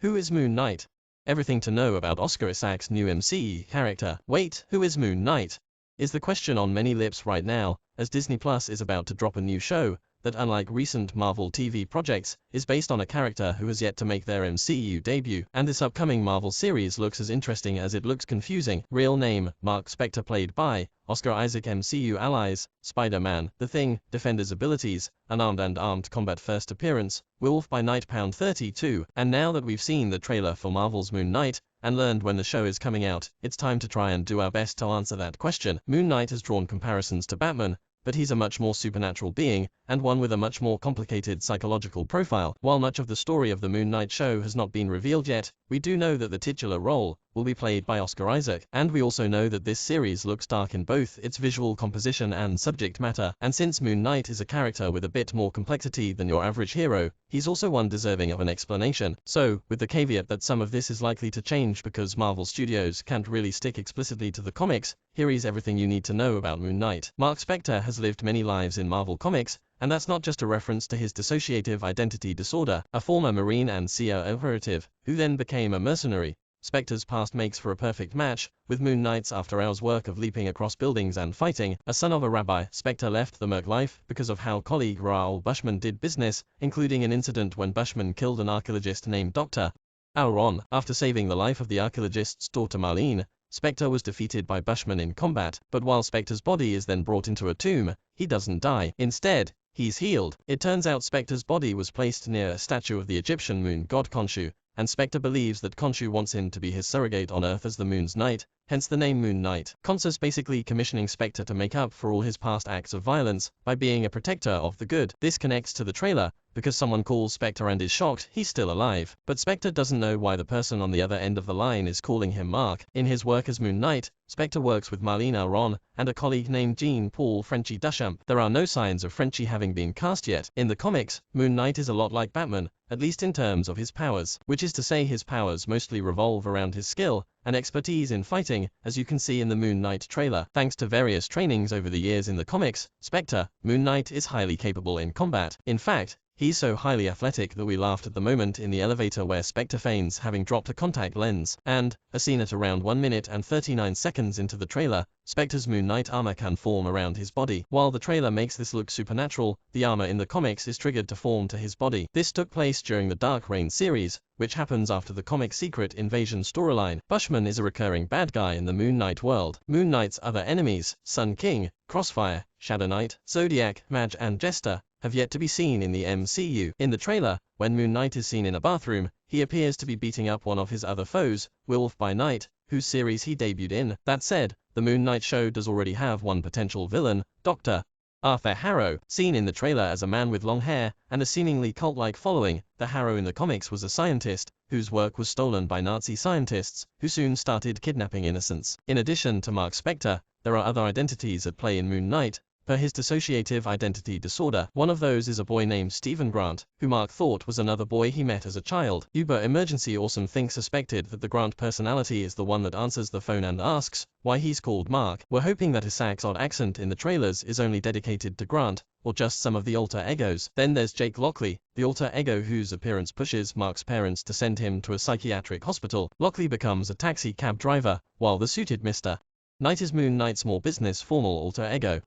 Who is Moon Knight? Everything to know about Oscar Isaac's new MCU character. Wait, who is Moon Knight? Is the question on many lips right now, as Disney Plus is about to drop a new show that, unlike recent Marvel TV projects, is based on a character who has yet to make their MCU debut. And this upcoming Marvel series looks as interesting as it looks confusing. Real name, Marc Spector, played by Oscar Isaac. MCU allies, Spider-Man, The Thing, Defender's abilities, unarmed and armed combat. First appearance, Werewolf by Night. Pound 32. And now that we've seen the trailer for Marvel's Moon Knight, and learned when the show is coming out, it's time to try and do our best to answer that question. Moon Knight has drawn comparisons to Batman, but he's a much more supernatural being, and one with a much more complicated psychological profile. While much of the story of the Moon Knight show has not been revealed yet, we do know that the titular role will be played by Oscar Isaac, and we also know that this series looks dark in both its visual composition and subject matter. And since Moon Knight is a character with a bit more complexity than your average hero, he's also one deserving of an explanation. So, with the caveat that some of this is likely to change because Marvel Studios can't really stick explicitly to the comics, here is everything you need to know about Moon Knight. Marc Spector has lived many lives in Marvel Comics, and that's not just a reference to his dissociative identity disorder, a former Marine and CIA operative, who then became a mercenary. Spector's past makes for a perfect match with Moon Knight's after-hours work of leaping across buildings and fighting. A son of a rabbi, Spector left the merc life because of how colleague Bushman did business, including an incident when Bushman killed an archaeologist named Dr. Aaron. After saving the life of the archaeologist's daughter Marlene, Spector was defeated by Bushman in combat, but while Spector's body is then brought into a tomb, he doesn't die. Instead, he's healed. It turns out Spector's body was placed near a statue of the Egyptian moon god Khonshu, and Spector believes that Khonshu wants him to be his surrogate on Earth as the moon's knight, hence the name Moon Knight. Khonshu's basically commissioning Spector to make up for all his past acts of violence by being a protector of the good. This connects to the trailer, because someone calls Spector and is shocked he's still alive. But Spector doesn't know why the person on the other end of the line is calling him Mark. In his work as Moon Knight, Spector works with Marlene Aaron and a colleague named Jean-Paul Frenchie Duchamp. There are no signs of Frenchie having been cast yet. In the comics, Moon Knight is a lot like Batman, at least in terms of his powers, which is to say his powers mostly revolve around his skill and expertise in fighting, as you can see in the Moon Knight trailer. Thanks to various trainings over the years in the comics, Spector, Moon Knight is highly capable in combat. In fact, he's so highly athletic that we laughed at the moment in the elevator where Spector feigns having dropped a contact lens. And, a scene at around 1 minute and 39 seconds into the trailer, Spector's Moon Knight armor can form around his body. While the trailer makes this look supernatural, the armor in the comics is triggered to form to his body. This took place during the Dark Reign series, which happens after the comic Secret Invasion storyline. Bushman is a recurring bad guy in the Moon Knight world. Moon Knight's other enemies, Sun King, Crossfire, Shadow Knight, Zodiac, Mage and Jester, have yet to be seen in the MCU. In the trailer, when Moon Knight is seen in a bathroom, he appears to be beating up one of his other foes, Werewolf by Night, whose series he debuted in. That said, the Moon Knight show does already have one potential villain, Dr. Arthur Harrow. Seen in the trailer as a man with long hair and a seemingly cult-like following, the Harrow in the comics was a scientist whose work was stolen by Nazi scientists, who soon started kidnapping innocents. In addition to Marc Spector, there are other identities at play in Moon Knight, per his dissociative identity disorder. One of those is a boy named Stephen Grant, who Mark thought was another boy he met as a child. Uber Emergency Awesome thinks suspected that the Grant personality is the one that answers the phone and asks why he's called Mark. We're hoping that Isaac's odd accent in the trailers is only dedicated to Grant, or just some of the alter egos. Then there's Jake Lockley, the alter ego whose appearance pushes Mark's parents to send him to a psychiatric hospital. Lockley becomes a taxi cab driver, while the suited Mr. Knight is Moon Knight's more business formal alter ego.